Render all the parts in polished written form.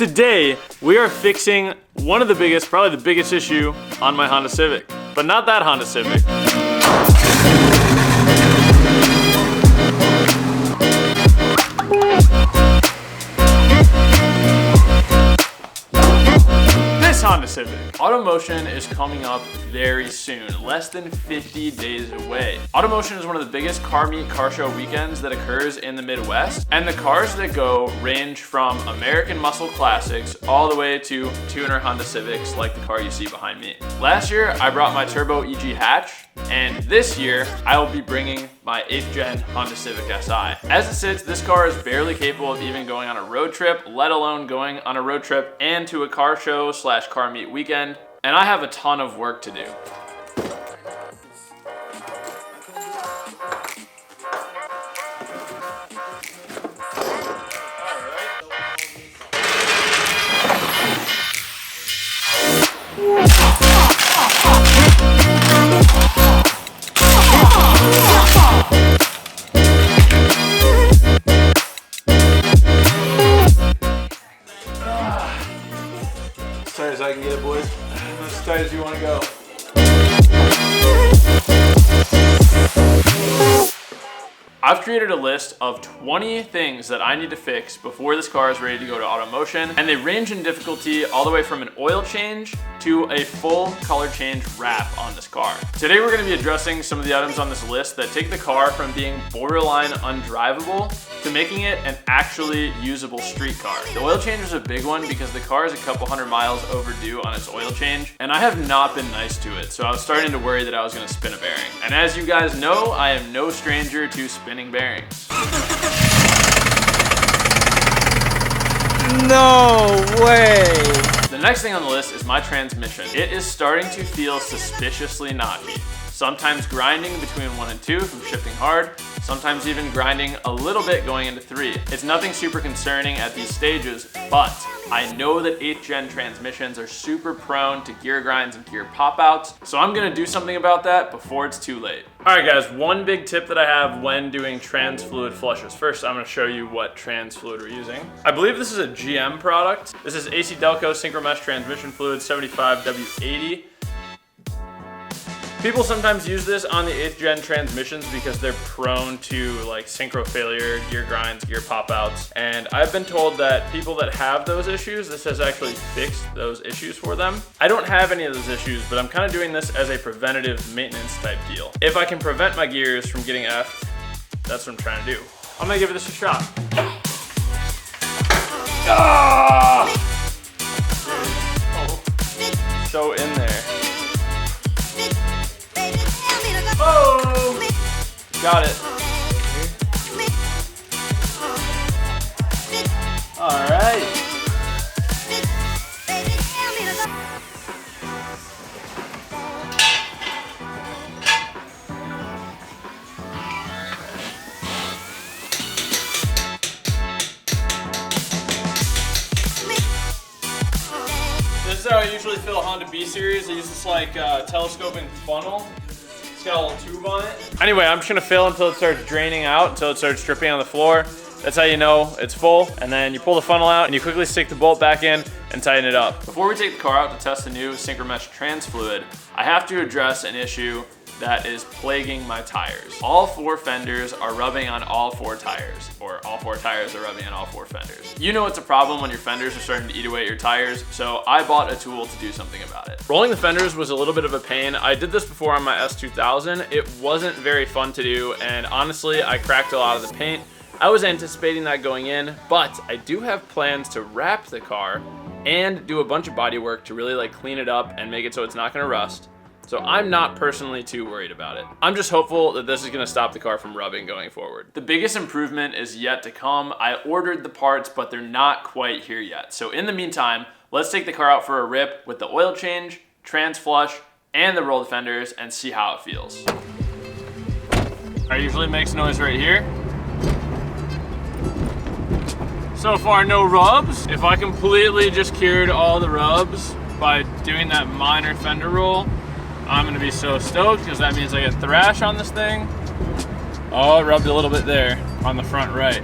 Today, we are fixing one of the biggest, probably the biggest issue on my Honda Civic, but not that Honda Civic. This Honda Civic. Automotion is coming up very soon, less than 50 days away. Automotion is one of the biggest car meet car show weekends that occurs in the Midwest, and the cars that go range from American muscle classics all the way to tuner Honda Civics like the car you see behind me. Last year, I brought my Turbo EG hatch, and this year, I will be bringing my 8th gen Honda Civic Si. As it sits, this car is barely capable of even going on a road trip, let alone going on a road trip and to a car show / car meet weekend, and I have a ton of work to do. As tight as I can get it, boys. As tight as you want to go. I've created a list of 20 things that I need to fix before this car is ready to go to Automotion, and they range in difficulty all the way from an oil change to a full color change wrap on this car. Today we're going to be addressing some of the items on this list that take the car from being borderline undrivable to making it an actually usable street car. The oil change is a big one because the car is a couple hundred miles overdue on its oil change, and I have not been nice to it, so I was starting to worry that I was going to spin a bearing. And as you guys know, I am no stranger to spinning bearings. No way! The next thing on the list is my transmission. It is starting to feel suspiciously knotty. Sometimes grinding between 1 and 2 from shifting hard, sometimes even grinding a little bit going into 3. It's nothing super concerning at these stages, but I know that 8th gen transmissions are super prone to gear grinds and gear pop-outs, so I'm gonna do something about that before it's too late. All right guys, one big tip that I have when doing trans fluid flushes. First, I'm gonna show you what trans fluid we're using. I believe this is a GM product. This is AC Delco Synchromesh Transmission Fluid 75W80. People sometimes use this on the 8th gen transmissions because they're prone to like synchro failure, gear grinds, gear pop-outs. And I've been told that people that have those issues, this has actually fixed those issues for them. I don't have any of those issues, but I'm kind of doing this as a preventative maintenance type deal. If I can prevent my gears from getting F, that's what I'm trying to do. I'm gonna give this a shot. Ah! Oh. So in there. Oh! Got it. All right. This is how I usually fill a Honda B series. I use this like telescoping funnel. It's got a little tube on it. Anyway, I'm just gonna fill until it starts draining out, until it starts dripping on the floor. That's how you know it's full. And then you pull the funnel out and you quickly stick the bolt back in and tighten it up. Before we take the car out to test the new Synchromesh Trans Fluid, I have to address an issue that is plaguing my tires. All 4 fenders are rubbing on all 4 tires, or all 4 tires are rubbing on all 4 fenders. You know it's a problem when your fenders are starting to eat away at your tires, so I bought a tool to do something about it. Rolling the fenders was a little bit of a pain. I did this before on my S2000. It wasn't very fun to do, and honestly, I cracked a lot of the paint. I was anticipating that going in, but I do have plans to wrap the car and do a bunch of body work to really like clean it up and make it so it's not gonna rust. So I'm not personally too worried about it. I'm just hopeful that this is gonna stop the car from rubbing going forward. The biggest improvement is yet to come. I ordered the parts, but they're not quite here yet. So in the meantime, let's take the car out for a rip with the oil change, trans flush, and the rolled fenders and see how it feels. It usually makes noise right here. So far, no rubs. If I completely just cured all the rubs by doing that minor fender roll, I'm gonna be so stoked because that means I get thrash on this thing. Oh, it rubbed a little bit there on the front right.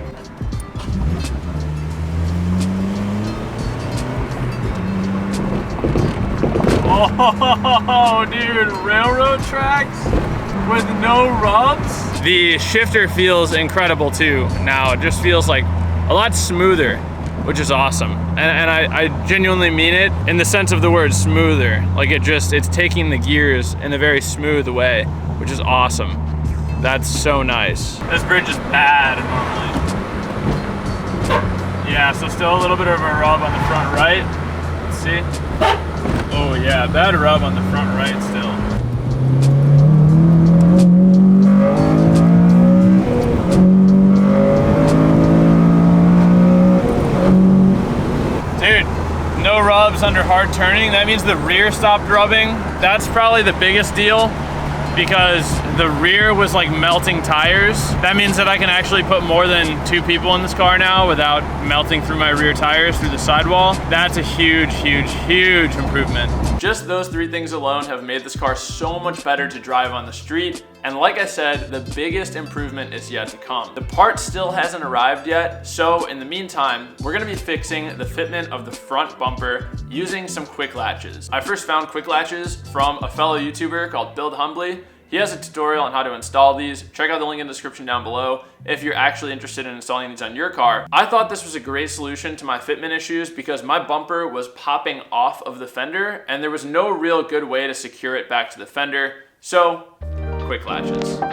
Oh, dude, railroad tracks with no rubs? The shifter feels incredible too now. It just feels like a lot smoother, which is awesome. And I genuinely mean it in the sense of the word smoother. Like it's taking the gears in a very smooth way, which is awesome. That's so nice. This bridge is bad normally. Yeah, so still a little bit of a rub on the front right. Let's see. Oh yeah, bad rub on the front right still. Dude, no rubs under hard turning. That means the rear stopped rubbing. That's probably the biggest deal, because the rear was like melting tires. That means that I can actually put more than 2 people in this car now without melting through my rear tires through the sidewall. That's a huge, huge, huge improvement. Just those 3 things alone have made this car so much better to drive on the street. And like I said, the biggest improvement is yet to come. The part still hasn't arrived yet, so in the meantime, we're gonna be fixing the fitment of the front bumper using some quick latches. I first found quick latches from a fellow YouTuber called Build Humbly. He has a tutorial on how to install these. Check out the link in the description down below if you're actually interested in installing these on your car. I thought this was a great solution to my fitment issues because my bumper was popping off of the fender and there was no real good way to secure it back to the fender. So, quick latches. I'm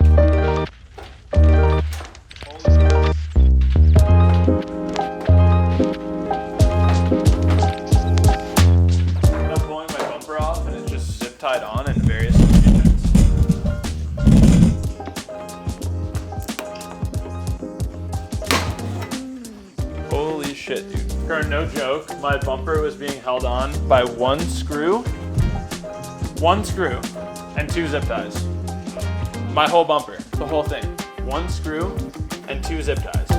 pulling my bumper off and it's just zip tied on in various locations. Holy shit, dude. No joke, my bumper was being held on by one screw and 2 zip ties. My whole bumper, the whole thing. 1 screw and 2 zip ties.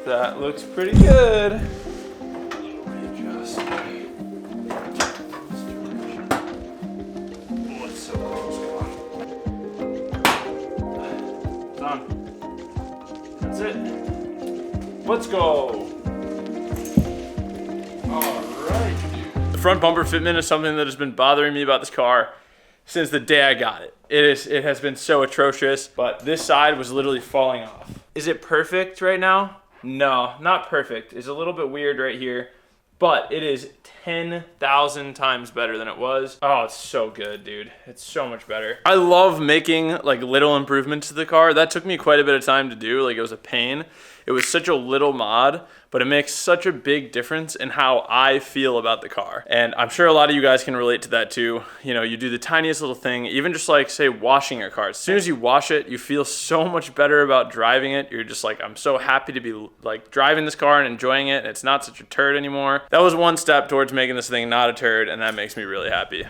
That looks pretty good. Readjust. Oh, it's so close. Done. That's it. Let's go. Alright, dude. The front bumper fitment is something that has been bothering me about this car since the day I got it. It has been so atrocious, but this side was literally falling off. Is it perfect right now? No, not perfect. It's a little bit weird right here, but it is 10,000 times better than it was. Oh, it's so good, dude. It's so much better. I love making like little improvements to the car. That took me quite a bit of time to do. Like, it was a pain. It was such a little mod, but it makes such a big difference in how I feel about the car. And I'm sure a lot of you guys can relate to that too. You know, you do the tiniest little thing, even just like, say, washing your car. As soon as you wash it, you feel so much better about driving it. You're just like, I'm so happy to be like driving this car and enjoying it. And it's not such a turd anymore. That was one step towards making this thing not a turd, and that makes me really happy.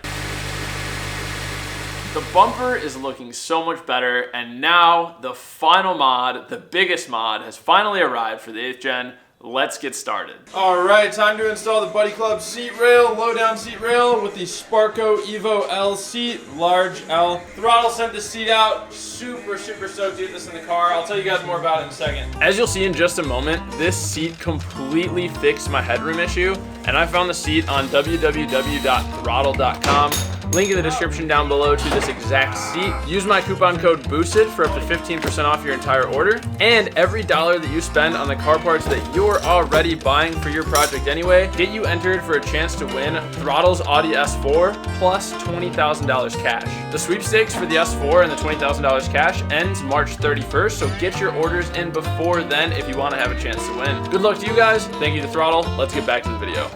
The bumper is looking so much better, and now the final mod, the biggest mod, has finally arrived for the 8th gen. Let's get started. All right, time to install the Buddy Club seat rail, low down seat rail with the Sparco Evo L seat, large L. Throttle sent the seat out. Super stoked to get this in the car. I'll tell you guys more about it in a second. As you'll see in just a moment, this seat completely fixed my headroom issue, and I found the seat on www.throttle.com. Link in the description down below to this exact seat. Use my coupon code BOOSTED for up to 15% off your entire order. And every dollar that you spend on the car parts that you're already buying for your project anyway, get you entered for a chance to win Throttle's Audi S4 plus $20,000 cash. The sweepstakes for the S4 and the $20,000 cash ends March 31st, so get your orders in before then if you want to have a chance to win. Good luck to you guys. Thank you to Throttle. Let's get back to the video.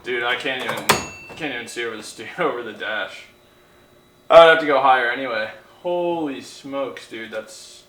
Dude, I can't even see over the dash. I would have to go higher anyway. Holy smokes, dude. It's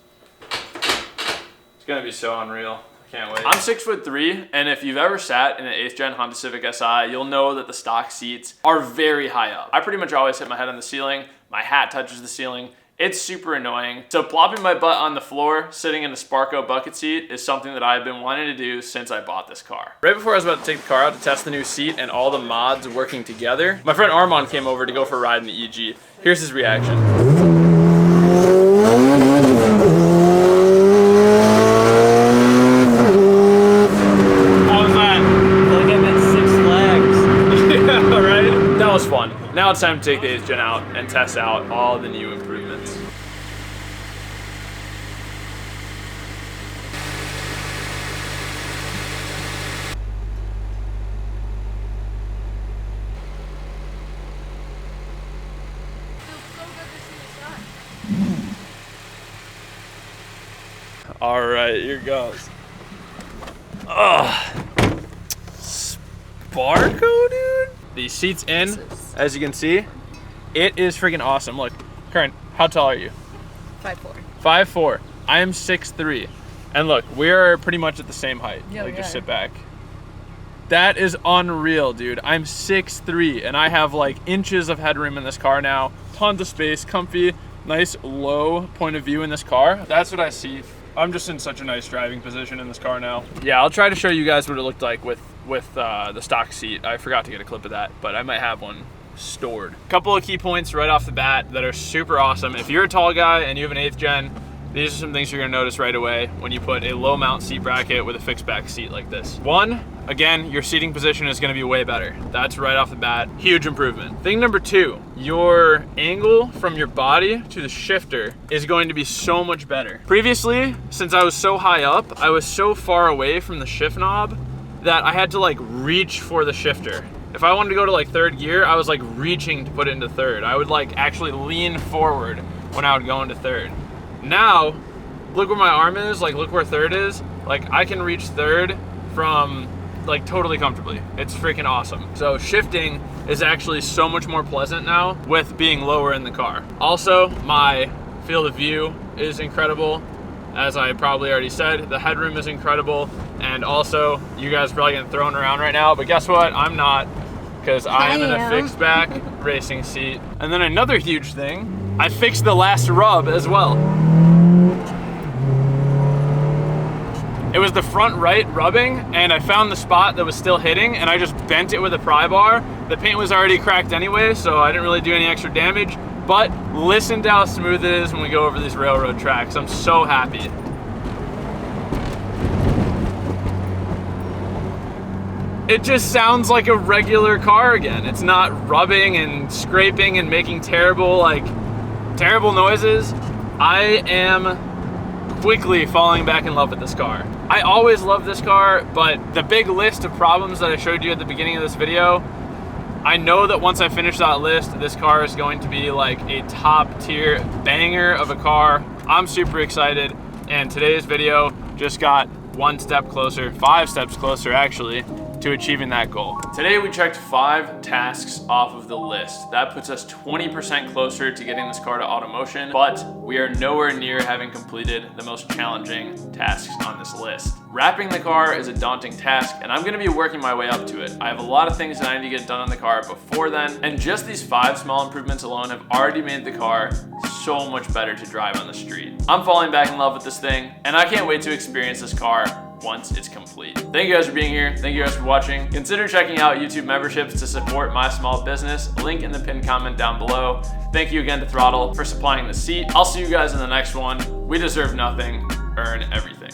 gonna be so unreal. I can't wait. I'm 6'3", and if you've ever sat in an 8th gen Honda Civic Si, you'll know that the stock seats are very high up. I pretty much always hit my head on the ceiling. My hat touches the ceiling. It's super annoying. So plopping my butt on the floor, sitting in the Sparco bucket seat is something that I've been wanting to do since I bought this car. Right before I was about to take the car out to test the new seat and all the mods working together, my friend Armand came over to go for a ride in the EG. Here's his reaction. Fun. Now it's time to take the 8th gen out and test out all the new improvements. All right, here goes. Sparco, dude. The seat's in, as you can see. It is freaking awesome. Look, Karen, how tall are you? 5'4". 5'4". I am 6'3". And look, we're pretty much at the same height. Yeah, like, just sit back. That is unreal, dude. I'm 6'3", and I have like inches of headroom in this car now. Tons of space, comfy, nice low point of view in this car. That's what I see. I'm just in such a nice driving position in this car now. Yeah, I'll try to show you guys what it looked like with the stock seat. I forgot to get a clip of that, but I might have one stored. Couple of key points right off the bat that are super awesome. If you're a tall guy and you have an 8th gen, these are some things you're gonna notice right away when you put a low mount seat bracket with a fixed back seat like this. One, again, your seating position is gonna be way better. That's right off the bat, huge improvement. Thing number two, your angle from your body to the shifter is going to be so much better. Previously, since I was so high up, I was so far away from the shift knob that I had to like reach for the shifter. If I wanted to go to like 3rd gear, I was like reaching to put it into 3rd. I would like actually lean forward when I would go into 3rd. Now, look where my arm is, like look where 3rd is. Like I can reach 3rd from like totally comfortably. It's freaking awesome. So shifting is actually so much more pleasant now with being lower in the car. Also, my field of view is incredible. As I probably already said, the headroom is incredible. And also, you guys are probably getting thrown around right now, but guess what? I'm not, because I am in a fixed back racing seat. And then another huge thing, I fixed the last rub as well. It was the front right rubbing, and I found the spot that was still hitting, and I just bent it with a pry bar. The paint was already cracked anyway, so I didn't really do any extra damage. But listen to how smooth it is when we go over these railroad tracks. I'm so happy. It just sounds like a regular car again. It's not rubbing and scraping and making terrible noises. I am quickly falling back in love with this car. I always loved this car, but the big list of problems that I showed you at the beginning of this video, I know that once I finish that list, this car is going to be like a top tier banger of a car. I'm super excited, and today's video just got 1 step closer, 5 steps closer actually, to achieving that goal. Today we checked 5 tasks off of the list. That puts us 20% closer to getting this car to Automotion, but we are nowhere near having completed the most challenging tasks on this list. Wrapping the car is a daunting task, and I'm gonna be working my way up to it. I have a lot of things that I need to get done on the car before then, and just these 5 small improvements alone have already made the car so much better to drive on the street. I'm falling back in love with this thing, and I can't wait to experience this car once it's complete. Thank you guys for being here. Thank you guys for watching. Consider checking out YouTube memberships to support my small business. Link in the pinned comment down below. Thank you again to Throttle for supplying the seat. I'll see you guys in the next one. We deserve nothing, earn everything.